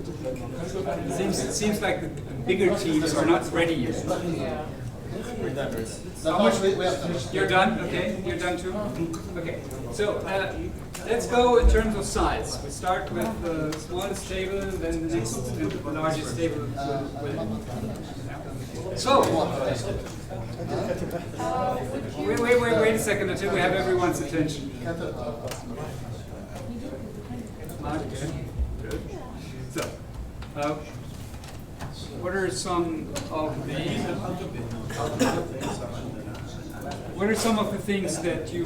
It seems like the bigger teams are not ready yet. We're done. How much? You're done? Okay, you're done too? Okay, so let's go in terms of size. We start with the smallest table, then the next, and the largest table. So, wait a second until we have everyone's attention. Good. So, what are some of the things that you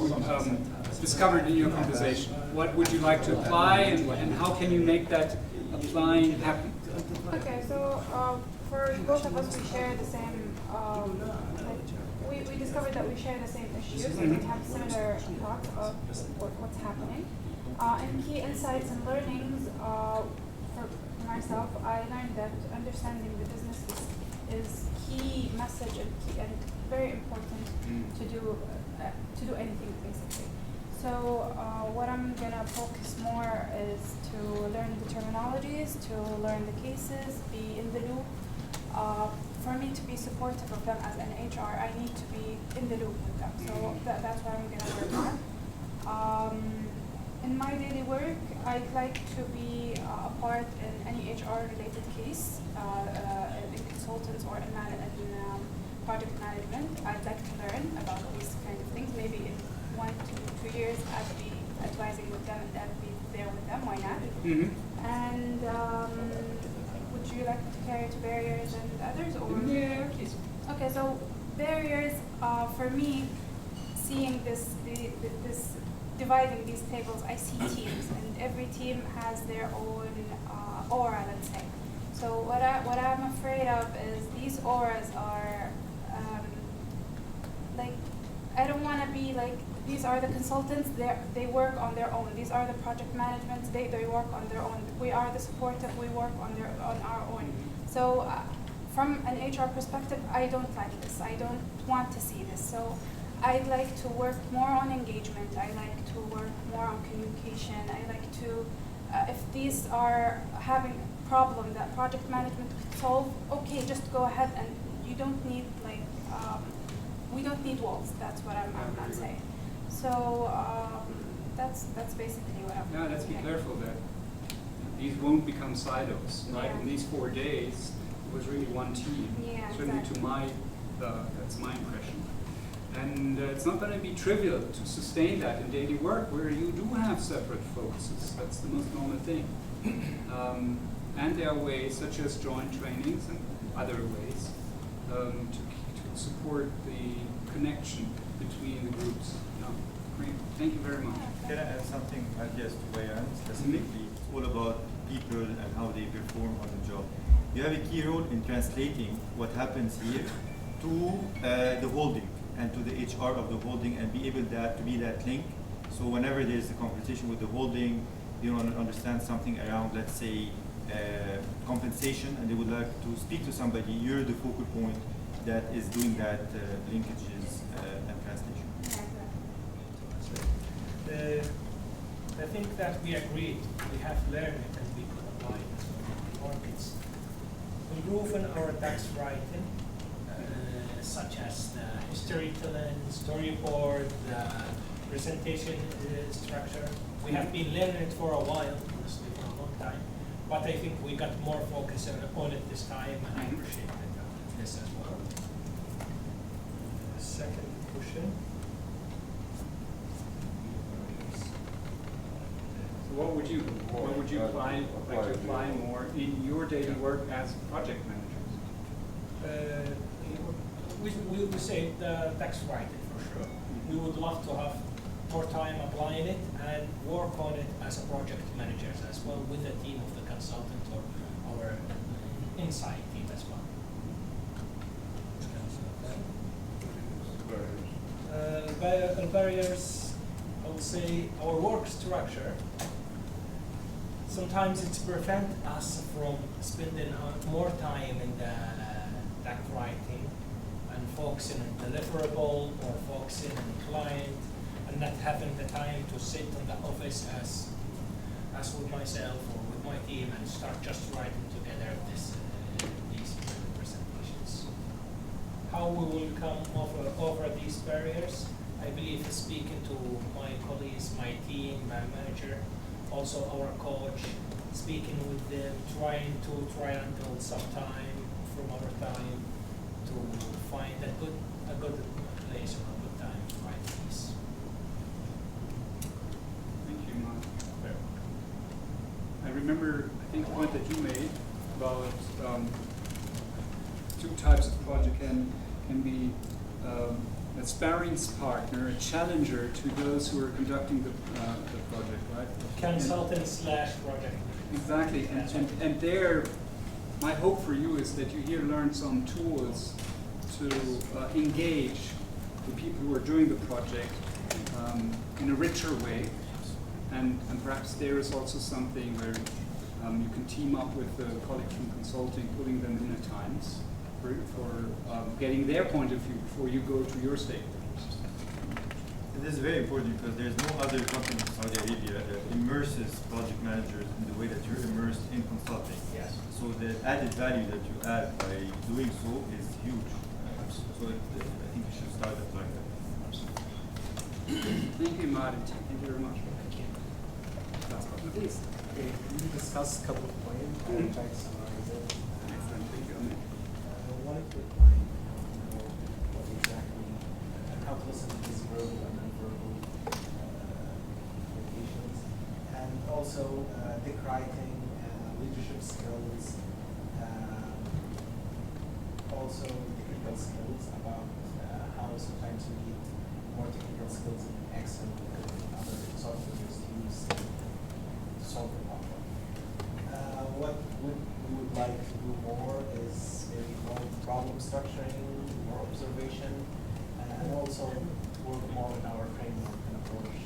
discovered in your conversation? What would you like to apply, and how can you make that applying happen? Okay, so for both of us, we share the same. We discovered that we share the same issues and we have similar thoughts of what's happening. And key insights and learnings for myself, I learned that understanding the business is key message and very important to do anything basically. So what I'm gonna focus more is to learn the terminologies, to learn the cases, be in the loop. For me to be supportive of them as an HR, I need to be in the loop with them. So that's what I'm gonna work on. In my daily work, I'd like to be a part in any HR-related case, in consultants or in project management. I'd like to learn about these kind of things. Maybe in 1 to 2 years, I'd be advising with them and I'd be there with them. Why not? And would you like to carry to barriers and others? Or? Yeah, please. Okay, so barriers, for me, seeing this dividing these tables, I see teams, and every team has their own aura, let's say. So what I'm afraid of is these auras are like, I don't want to be like, these are the consultants, they work on their own. These are the project managements, they work on their own. We are the supportive, we work on our own. So from an HR perspective, I don't like this. I don't want to see this. So I'd like to work more on engagement. I like to work more on communication. I like to, if these are having a problem that project management could solve, okay, just go ahead, and you don't need like, we don't need walls. That's what I'm saying. So that's basically what I'm. Yeah, let's be careful that these won't become silos, right? Yeah. In these 4 days, it was really one team. Yeah, certainly exactly. that's my impression. And it's not going to be trivial to sustain that in daily work where you do have separate focuses. That's the most normal thing. And there are ways such as joint trainings and other ways to support the connection between the groups. No, great. Thank you very much. Can I add something, yes, to Bayan specifically? It's all about people and how they perform on the job. You have a key role in translating what happens here to the holding and to the HR of the holding, and be able to be that link. So whenever there's a conversation with the holding, they want to understand something around, let's say, compensation, and they would like to speak to somebody, you're the focal point that is doing that linkages and translation. I think that we agreed, we have learned it and we could apply it to markets. Improve our tax writing, such as the storytelling, storyboard, the presentation structure. We have been learning it for a while, honestly, for a long time. But I think we got more focus on it this time, and I appreciate this as well. Second question. So what would you apply more in your daily work as project managers? We say the tax writing for sure. We would love to have more time applying it and work on it as a project managers as well with the team of the consultant or our inside team as well. Barriers, I would say our work structure. Sometimes it's prevent us from spending more time in the tax writing and focusing on deliverable or focusing on client and not having the time to sit in the office as with myself or with my team and start just writing together these presentations. How we will come over these barriers? I believe speaking to my colleagues, my team, my manager, also our coach, speaking with them, trying to triangle some time from our time to find a good place or a good time to write these. Thank you, Mark. I remember, I think, the point that you made about two types of project can be a sparring partner, a challenger to those who are conducting the project, right? Consultant slash project. Exactly, and there, my hope for you is that you here learn some tools to engage the people who are doing the project in a richer way, and perhaps there is also something where you can team up with the colleague from consulting, putting them in at times for getting their point of view before you go to your stakeholders. This is very important because there's no other company in Saudi Arabia that immerses project managers in the way that you're immersed in consulting. Yes. So the added value that you add by doing so is huge. So I think you should start applying that. Thank you, Martin. Thank you very much. Thank you. Last but not least. Okay, we discussed a couple of points. I'll try to summarize it. Excellent. Thank you, Amit. One of the client know what exactly and how to listen to these verbal and nonverbal communications, and also dick writing, leadership skills, also technical skills about how sometimes we need more technical skills in Excel and other softwares used to solve the problem. What we would like to do more is maybe more problem structuring, more observation, and also work more on our framework and approach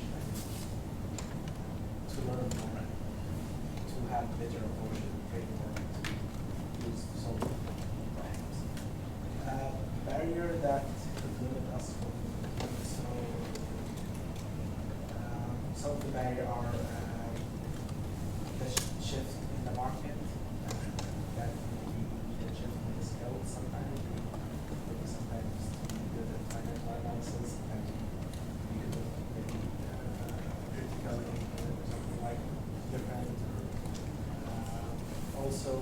to learn more, to have better approach and framework to use to solve problems. Barrier that could limit us from some of the barrier are the shift in the market, that we need a shift in the skills sometimes. Maybe sometimes to be good at financial analysis, and we could maybe critical thinking or something like different. Also,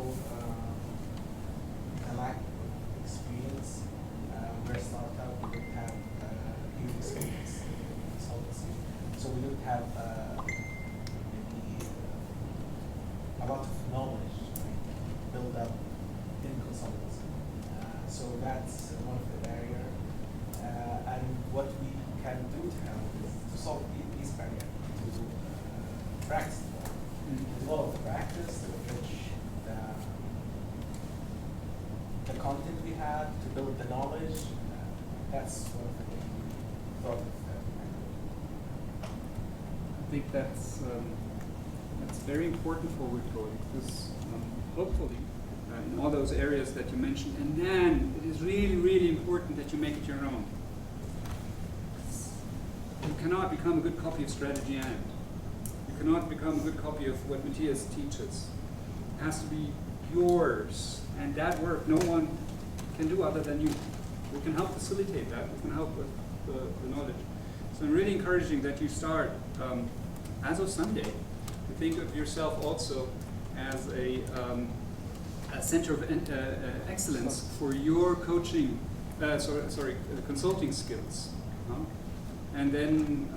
a lack of experience. We're a startup, we don't have huge experience in consultancy, so we don't have maybe a lot of knowledge built up in consultancy. So that's one of the barriers. And what we can do to help is to solve these barriers, to practice more, to develop the practice, to enrich the content we have, to build the knowledge. That's one of the things we thought of. I think that's very important for Wipro because hopefully in all those areas that you mentioned, and then it is really, really important that you make it your own. You cannot become a good copy of Strategy and you cannot become a good copy of what Matthias teaches. It has to be yours, and that work no one can do other than you. We can help facilitate that. We can help with the knowledge. So I'm really encouraging that you start, as of Sunday, to think of yourself also as a center of excellence for your coaching, consulting skills. And then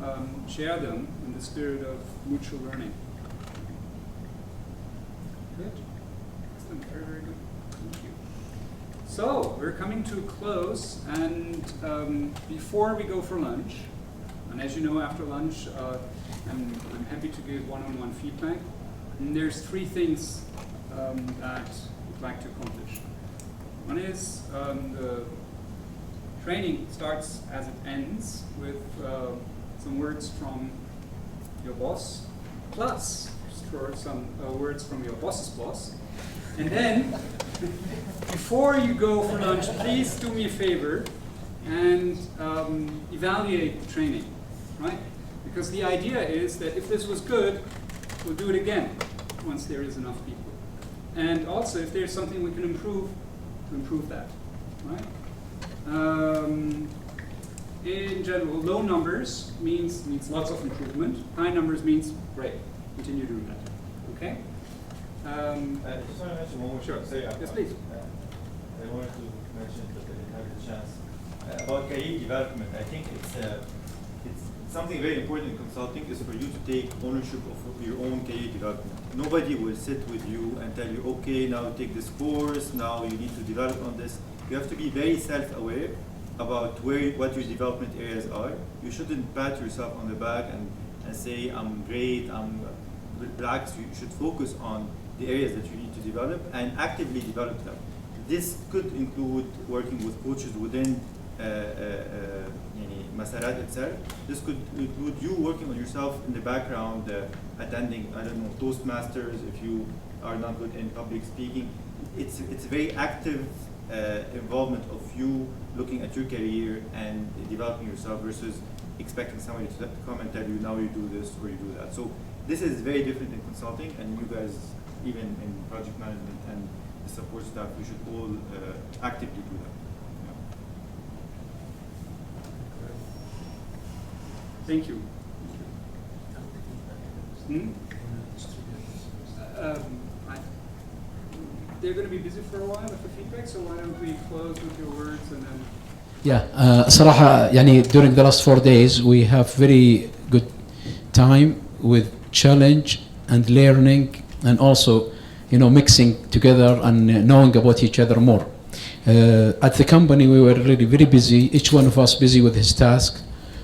share them in the spirit of mutual learning. Good. Excellent. Very, very good. Thank you. So, we're coming to a close, and before we go for lunch, and as you know, after lunch, I'm happy to give one-on-one feedback. And there's three things that we'd like to accomplish. One is the training starts as it ends with some words from your boss, plus some words from your boss's boss. And then, before you go for lunch, please do me a favor and evaluate the training, right? Because the idea is that if this was good, we'll do it again. once there is enough people. And also, if there's something we can improve, to improve that, right? In general, low numbers means lots of improvement. High numbers means great. Continue doing that. Okay. I just want to mention one more. Sure. Sorry, Yes, please. I wanted to mention that I didn't have the chance about career development. I think it's something very important in consulting is for you to take ownership of your own career development. Nobody will sit with you and tell you, okay, now take this course. Now you need to develop on this. You have to be very self-aware about what your development areas are. You shouldn't pat yourself on the back and say, I'm great, I'm relaxed. You should focus on the areas that you need to develop and actively develop them. This could include working with coaches within مسارات itself. This could include you working on yourself in the background, attending, I don't know, Toastmasters if you are not good in public speaking. It's very active involvement of you looking at your career and developing yourself versus expecting somebody to come and tell you now you do this or you do that. So this is very different in consulting, and you guys, even in project management and the support staff, we should all actively do that. Thank you. They're going to be busy for a while with the feedback, so why don't we close with your words and then... Yeah, صراحة يعني during the last 4 days we have very good time with challenge and learning and also, you know, mixing together and knowing about each other more. At the company we were really very busy, each one of us busy with his task,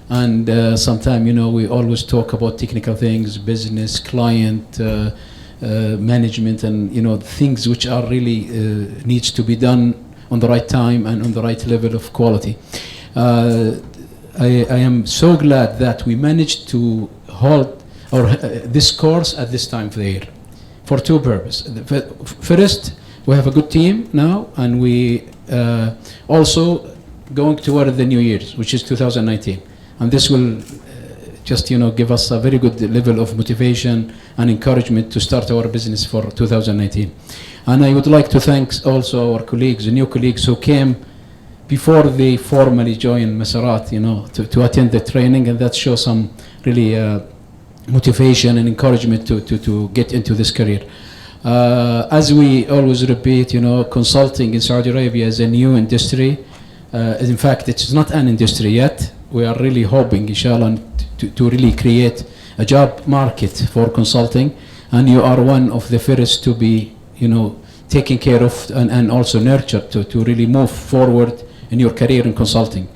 and sometimes, you know, we always talk about technical things, business, client, management, and, you know, things which are really needs to be done on the right time and on the right level of quality. I am so glad that we managed to hold this course at this time of the year for two purposes. First, we have a good team now, and we also going toward the new year, which is 2019, and this will just, you know, give us a very good level of motivation and encouragement to start our business for 2019. And I would like to thank also our colleagues, the new colleagues who came before they formally joined مسارات, you know, to attend the training, and that shows some really motivation and encouragement to get into this career. As we always repeat, you know, consulting in Saudi Arabia is a new industry. In fact, it's not an industry yet. We are really hoping, inshallah, to really create a job market for consulting, and you are one of the first to be, you know, taken care of and also nurtured to really move forward in your career in consulting.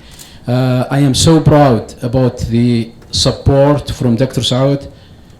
I am so proud about the support from Dr. Saud,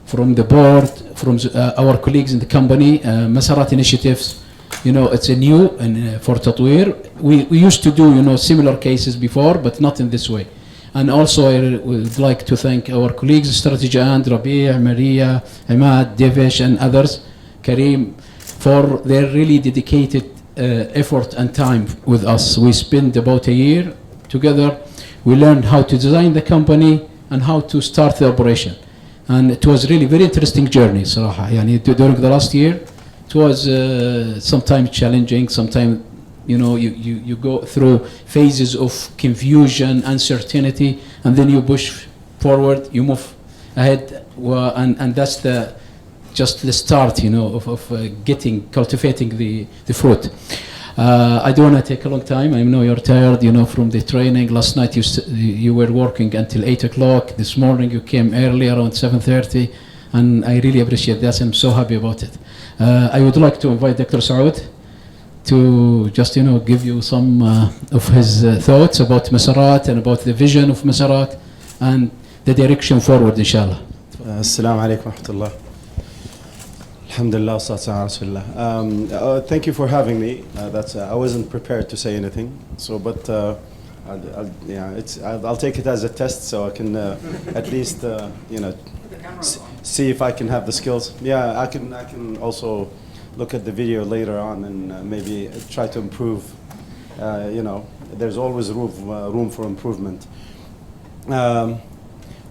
from the board, from our colleagues in the company. مسارات initiatives, you know, it's a new and for تطوير. We used to do, you know, similar cases before, but not in this way. And also I would like to thank our colleagues, Strategy and Rabi', Maria, Ahmad, Devesh, and others, Karim, for their really dedicated effort and time with us. We spent about a year together. We learned how to design the company and how to start the operation. And it was really very interesting journey, صراحة. يعني during the last year, it was sometimes challenging, sometimes, you know, you go through phases of confusion, uncertainty, and then you push forward, you move ahead, and that's just the start, you know, of cultivating the fruit. I don't want to take a long time. I know you're tired, you know, from the training. Last night you were working until 8 o'clock. This morning you came early around 7:30, and I really appreciate that. I'm so happy about it. I would like to invite Dr. Saud to just, you know, give you some of his thoughts about مسارات and about the vision of مسارات and the direction forward, inshallah. Assalamu alaikum wa rahmatullah. Alhamdulillah, salatu ala rasulillah. Thank you for having me. I wasn't prepared to say anything, so but I'll take it as a test, so I can at least you know, see if I can have the skills. Yeah, I can also look at the video later on and maybe try to improve. You know, there's always room for improvement.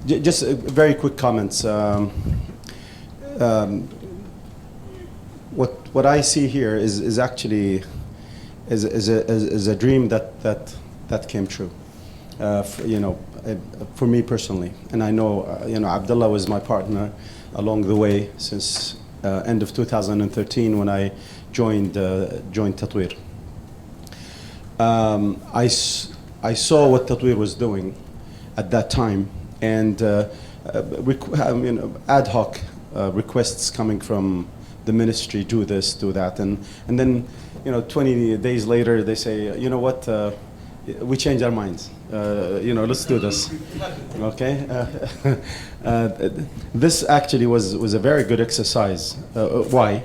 Just very quick comments. what I see here is actually is a dream that came true. For me personally, and I know Abdullah was my partner along the way since end of 2013 when I joined Tatweer. I saw what Tatweer was doing at that time, and ad hoc requests coming from the ministry, do this, do that, and then 20 days later they say, you know what, we change our minds. Let's do this. Okay. This actually was a very good exercise. Why?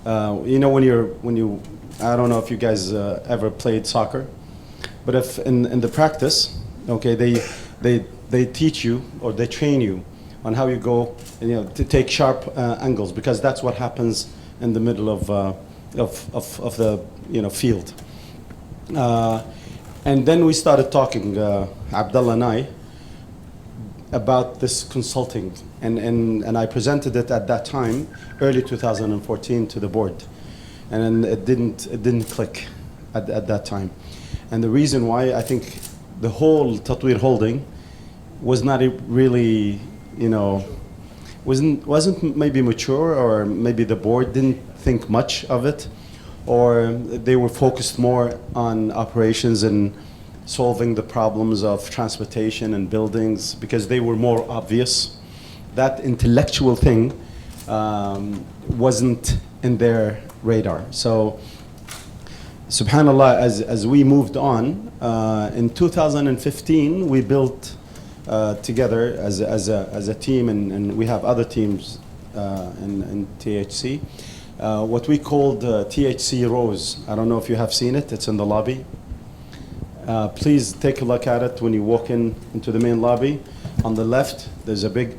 When you I don't know if you guys ever played soccer, but if in the practice, okay, they teach you or they train you on how you go, to take sharp angles, because that's what happens in the middle of the field. And then we started talking, Abdullah and I, about this consulting, and I presented it at that time, early 2014, to the board, and it didn't click at that time, and the reason why, I think the whole Tatweer holding was not really, wasn't maybe mature, or maybe the board didn't think much of it, or they were focused more on operations and solving the problems of transportation and buildings, because they were more obvious. That intellectual thing wasn't in their radar. So, subhanallah, as we moved on, in 2015 we built together as a team, and we have other teams in THC, what we called THC Rose. I don't know if you have seen it. It's in the lobby. Please take a look at it when you walk into the main lobby. On the left, there's a big.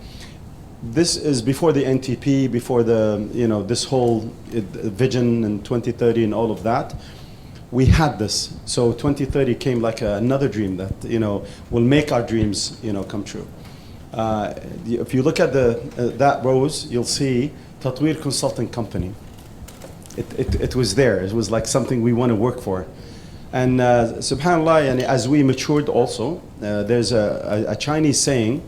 This is before the NTP, before the this whole vision in 2030 and all of that. We had this. So 2030 came like another dream that will make our dreams come true. If you look at that rose, you'll see Tatweer Consulting Company. It was there. It was like something we want to work for. And subhanAllah, and as we matured also, there's a Chinese saying,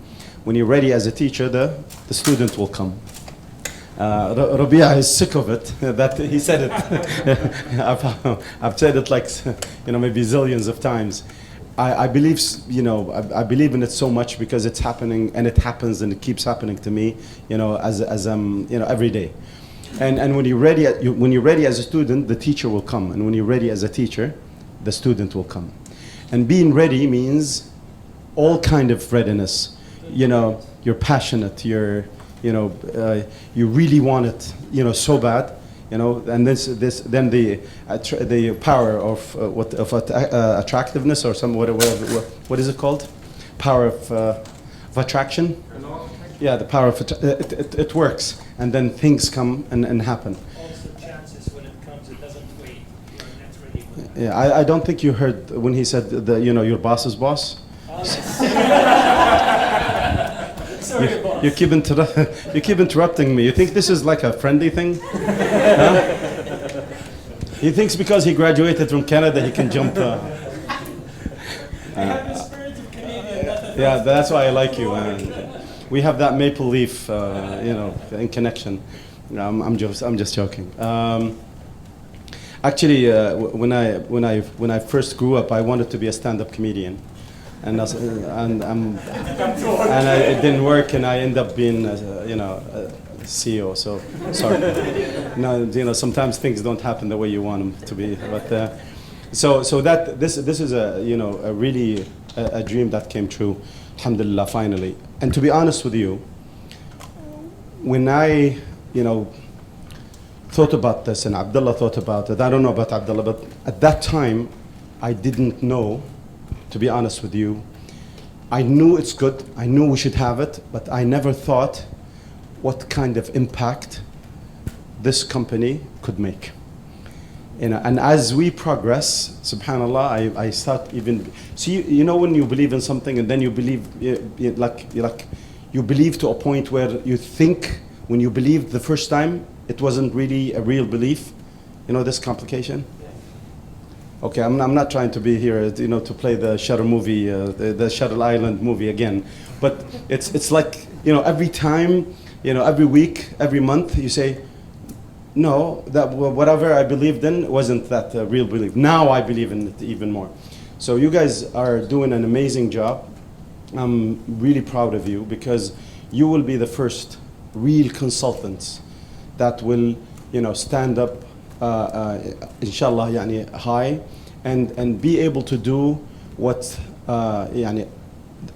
when you're ready as a teacher, the student will come. Rabia is sick of it, that he said it. I've said it like, maybe zillions of times. I believe, I believe in it so much because it's happening, and it happens, and it keeps happening to me, every day. And when you're ready as a student, the teacher will come, and when you're ready as a teacher, the student will come. And being ready means all kind of readiness. You're passionate. You really want it. So bad. And then the power of attractiveness, or what is it called? Power of attraction. Yeah, the power of it works, and then things come and happen. Also, chances when it comes, it doesn't wait. You're naturally with it. Yeah, I don't think you heard when he said your boss's boss. Oh, yes. Sorry, boss. You keep interrupting me. You think this is like a friendly thing? Huh? He thinks because he graduated from Canada he can jump. I have the spirit of Canadian. Yeah, that's why I like you. We have that maple leaf, in connection. I'm just joking. Actually, when I first grew up, I wanted to be a stand-up comedian, and it didn't work, and I ended up being, a CEO. So sorry. No, sometimes things don't happen the way you want them to be. But so that this is a really a dream that came true. Alhamdulillah, finally. And to be honest with you, when I, thought about this, and Abdullah thought about it, I don't know about Abdullah, but at that time, I didn't know, to be honest with you. I knew it's good, I knew we should have it, but I never thought what kind of impact this company could make. And as we progress, subhanallah, I start even see. When you believe in something, and then you believe, you believe to a point where you think when you believe the first time, it wasn't really a real belief. You know this complication? Okay, I'm not trying to be here, you know, to play the Shutter movie, the Shutter Island movie again. But it's like, you know, every time, you know, every week, every month, you say, no, that whatever I believed in wasn't that real belief. Now I believe in it even more. So you guys are doing an amazing job. I'm really proud of you because you will be the first real consultants that will, you know, stand up, inshallah, yani, high, and be able to do what, yani,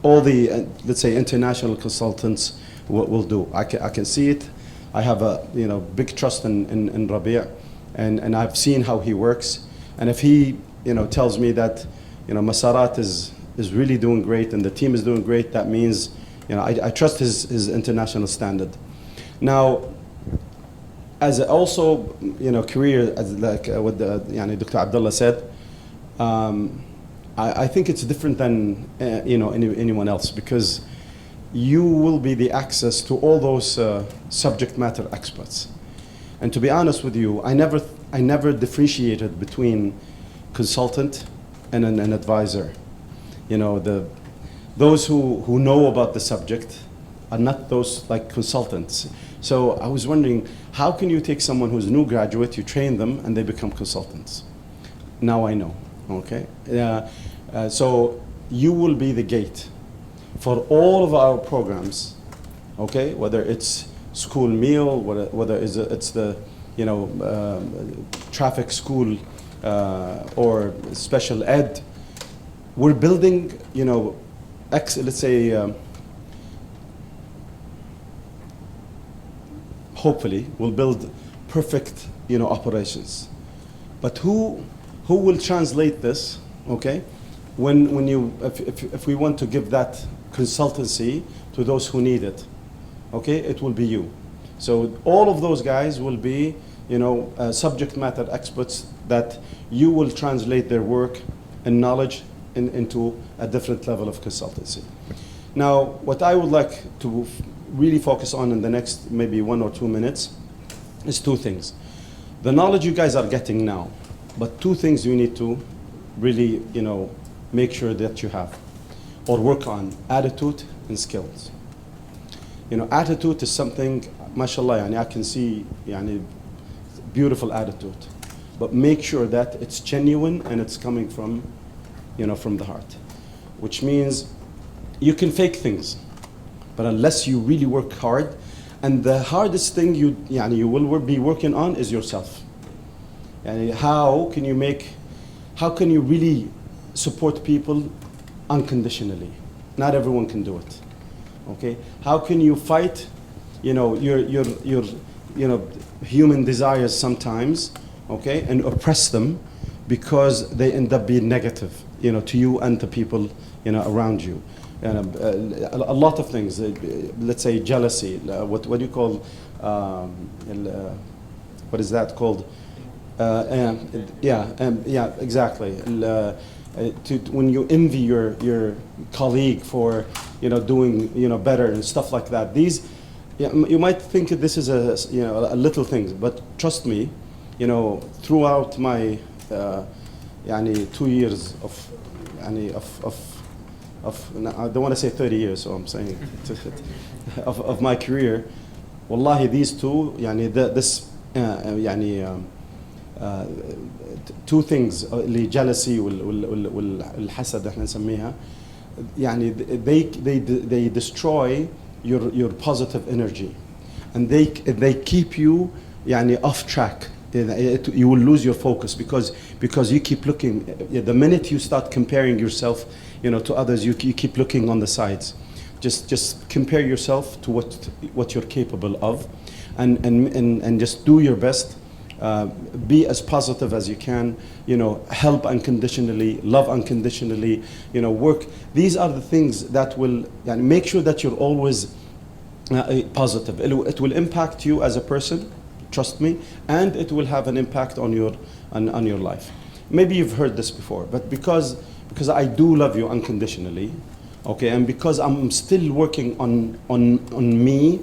all the, let's say, international consultants will do. I can see it. I have a, you know, big trust in Rabi', and I've seen how he works. And if he, you know, tells me that, you know, مسارات is really doing great and the team is doing great, that means, you know, I trust his international standard. Now, as also, you know, career, as like what yani Dr. Abdullah said, I think it's different than you know, anyone else, because you will be the access to all those subject matter experts. And to be honest with you, I never differentiated between consultant and an advisor. You know, those who know about the subject are not those like consultants. So I was wondering, how can you take someone who's a new graduate, you train them, and they become consultants? Now I know, okay? So you will be the gate for all of our programs, okay? Whether it's school meal, whether it's the, you know, traffic school or special ed. We're building, you know, let's say, hopefully we'll build perfect, you know, operations. But who will translate this, okay? When you, if we want to give that consultancy to those who need it, okay, it will be you. So all of those guys will be, you know, subject matter experts that you will translate their work and knowledge into a different level of consultancy. Now, what I would like to really focus on in the next maybe 1 or 2 minutes is 2 things. The knowledge you guys are getting now, but 2 things you need to really, you know, make sure that you have or work on: attitude and skills. You know, attitude is something, mashallah, yani I can see yani, beautiful attitude, but make sure that it's genuine and it's coming from, you know, from the heart, which means you can fake things, but unless you really work hard, and the hardest thing you will be working on is yourself. And how can you really support people unconditionally? Not everyone can do it. Okay? How can you fight, you know, your you know, human desires sometimes, okay, and oppress them because they end up being negative, you know, to you and to people, you know, around you. And a lot of things, let's say jealousy, what do you call, what is that called? Yeah, exactly. When you envy your colleague for, you know, doing, you know, better and stuff like that. These, you might think this is a, you know, a little thing, but trust me, you know, throughout my 2 years of I don't want to say 30 years, so I'm saying of my career, wallahi, these 2 2 things, اللي jealousy والحسد احنا نسميها, they destroy your positive energy, and they keep you off track. You will lose your focus because you keep looking. The minute you start comparing yourself, you know, to others, you keep looking on the sides. Just compare yourself to what you're capable of, and just do your best. Be as positive as you can, you know, help unconditionally, love unconditionally, you know, work. These are the things that will make sure that you're always positive. It will impact you as a person, trust me, and it will have an impact on your life. Maybe you've heard this before, but because I do love you unconditionally, okay, and because I'm still working on me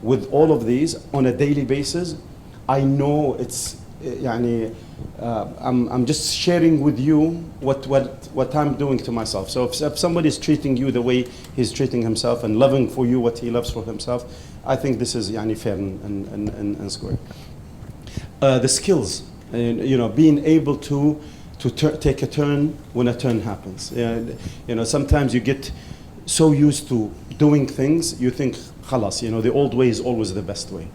with all of these on a daily basis, I know it's I'm just sharing with you what I'm doing to myself. So if somebody is treating you the way he's treating himself and loving for you what he loves for himself, I think this is fair and square. The skills, being able to take a turn when a turn happens. Sometimes you get so used to doing things, you think, khalas, the old way is always the best way.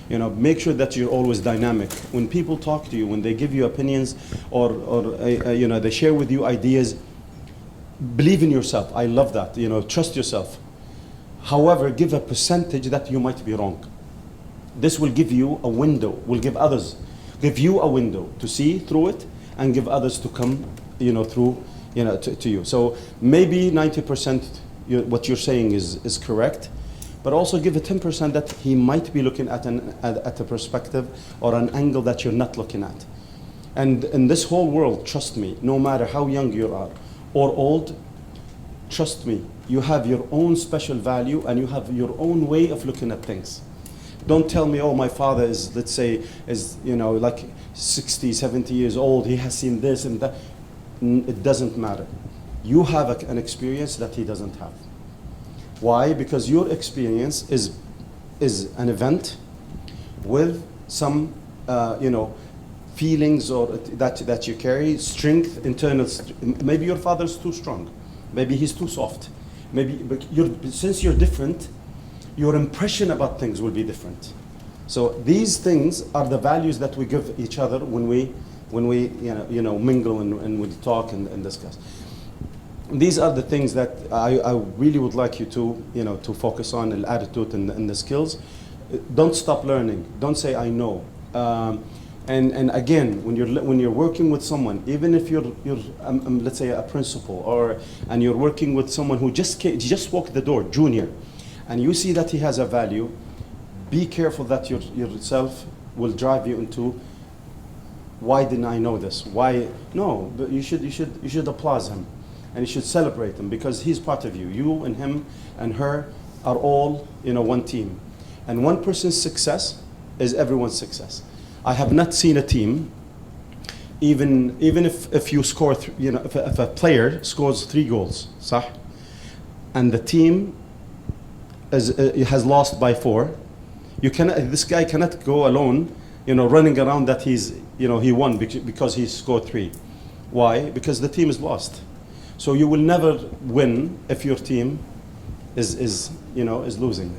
Make sure that you're always dynamic. When people talk to you, when they give you opinions or they share with you ideas, believe in yourself. I love that. Trust yourself. However, give a percentage that you might be wrong. This will give you a window, give you a window to see through it and give others to come, through, to you. So maybe 90% what you're saying is correct, but also give a 10% that he might be looking at a perspective or an angle that you're not looking at. And in this whole world, trust me, no matter how young you are or old, trust me, you have your own special value and you have your own way of looking at things. Don't tell me, oh, my father is, let's say, like 60, 70 years old, he has seen this and that. It doesn't matter. You have an experience that he doesn't have. Why? Because your experience is an event with some, feelings or that you carry, strength, internal. Maybe your father's too strong. Maybe he's too soft. But since you're different, your impression about things will be different. So these things are the values that we give each other when we mingle and we talk and discuss. These are the things that I really would like you to focus on, the attitude and the skills. Don't stop learning. Don't say I know. And again, when you're working with someone, even if you're let's say a principal and you're working with someone who just walked the door, junior, and you see that he has a value, be careful that yourself will drive you into, why didn't I know this? Why? No, but you should applaud him. And you should celebrate him because he's part of you. You and him and her are all one team. And one person's success is everyone's success. I have not seen a team, even if you score, if a player scores 3 goals, صح? And the team has lost by 4, this guy cannot go alone, running around that he won because he scored 3. Why? Because the team is lost. So you will never win if your team is losing.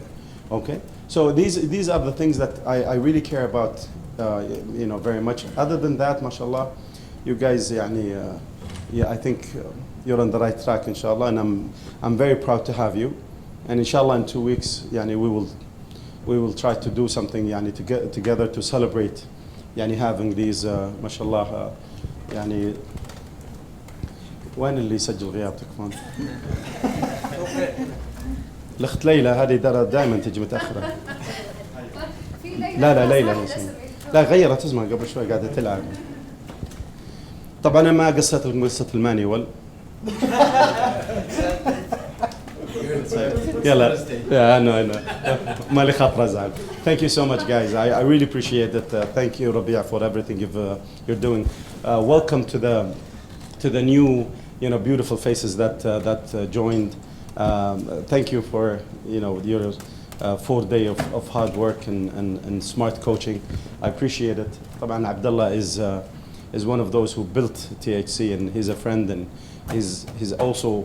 Okay? So these are the things that I really care about, very much. Other than that, mashallah, you guys, I think you're on the right track, inshallah, and I'm very proud to have you. And inshallah, in 2 weeks, we will try to do something, together to celebrate, having these, mashallah, وين اللي يسجل غياب تكفون؟ الأخت ليلى هذه دائما تجي متأخرة. لا ليلى لا غيرت اسمها قبل شوي قاعدة تلعب. طبعا أنا ما قصة المانيوال. يلا I know مالي خاطر أزعل. Thank you so much, guys. I really appreciate it. Thank you, Rabia, for everything you're doing. Welcome to the new, beautiful faces that joined. Thank you for, your 4 days of hard work and smart coaching. I appreciate it. طبعا Abdullah is one of those who built THC, and he's a friend, and he's also,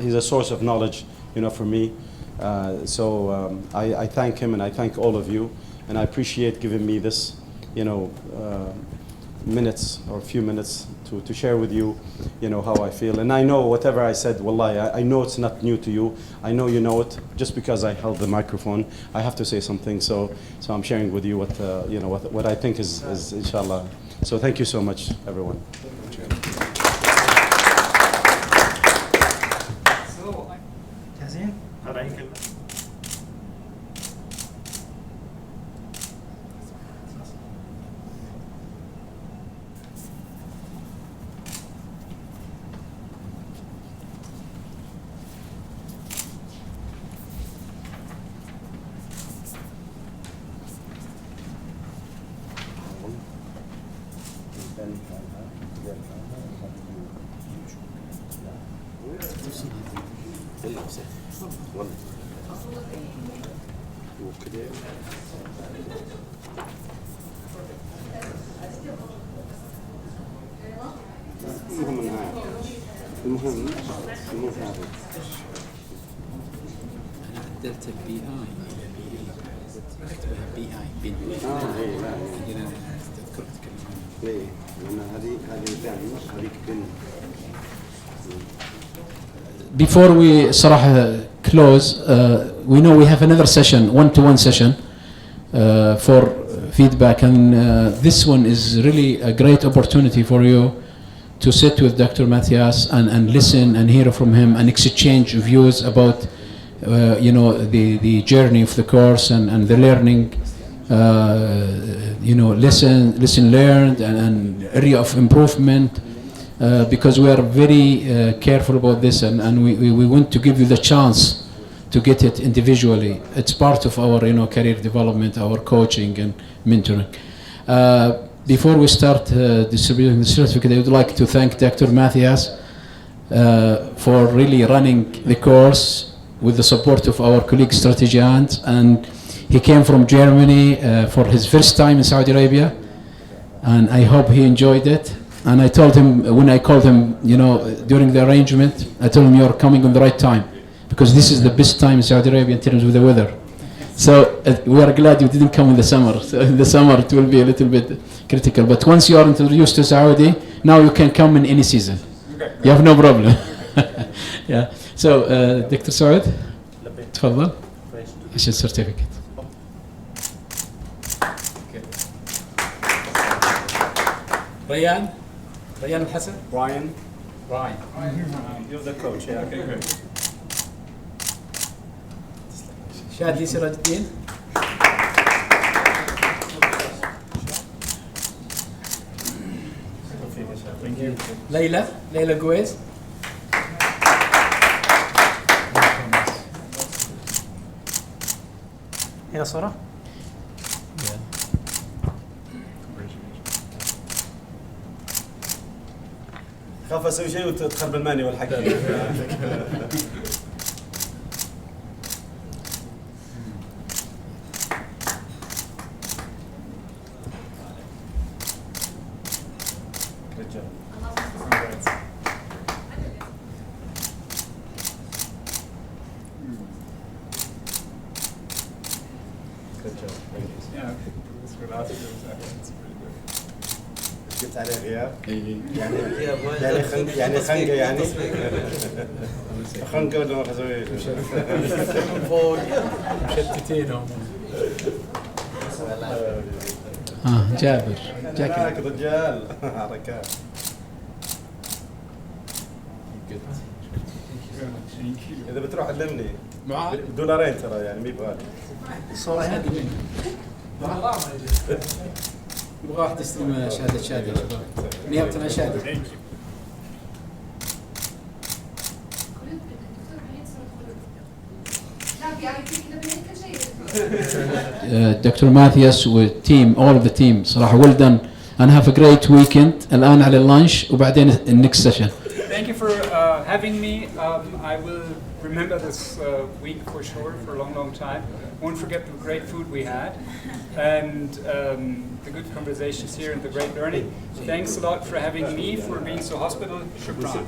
he's a source of knowledge, for me. So I thank him and I thank all of you, and I appreciate giving me this, minutes or a few minutes to share with you, how I feel. And I know whatever I said, wallahi, I know it's not new to you. I know you know it. Just because I held the microphone, I have to say something. So I'm sharing with you what I think is inshallah. So thank you so much, everyone. المهم مو هذا. أنا عدلت البي آي إلى بي إي، أكتبها بي آي بن. إيه لا إذا تذكر تتكلم عنها. إيه لأن هذه بن هذيك بن. Before we صراحة close, we know we have another session, one-to-one session for feedback, and this one is really a great opportunity for you to sit with Dr. Matthias and listen and hear from him and exchange views about the journey of the course and the learning, lesson learned and area of improvement, because we are very careful about this, and we want to give you the chance to get it individually. It's part of our career development, our coaching and mentoring. Before we start distributing the certificate, I would like to thank Dr. Matthias for really running the course with the support of our colleague Strategians, and he came from Germany for his first time in Saudi Arabia, and I hope he enjoyed it. And I told him, when I called him, during the arrangement, I told him you're coming on the right time, because this is the best time in Saudi Arabia in terms of the weather. So we are glad you didn't come in the summer. So in the summer it will be a little bit critical. But once you are introduced to Saudi, now you can come in any season. Okay. You have no problem. Yeah. So Dr. Saud, تفضل عشان certificate. ريان الحسن. Ryan, You're the coach. Yeah. Okay, good. شادي سراج الدين. Thank you. ليلى قويس. هنا صورة؟ خاف اسوي شيء وتخرب الماني والحق. Yeah, this relaxed it's pretty good. جبت عليه غياب. يعني خنقه يعني. خنقه ولا ما اسوي. مشتتين هم. جابر. جاك رجال حركات. إذا بتروح علمني. $2 ترى يعني مي بغالي. الصورة هذه مني. نبغى واحد يستلم شهادة نيابة شهادة. Dr. Matthias with team, all of the team صراحة well done, and have a great weekend. الآن على اللانش وبعدين next session. Thank you for having me. I will remember this week for sure, for a long, long time. Won't forget the great food we had and the good conversations here and the great learning. Thanks a lot for having me, for being so hospitable. Shukran.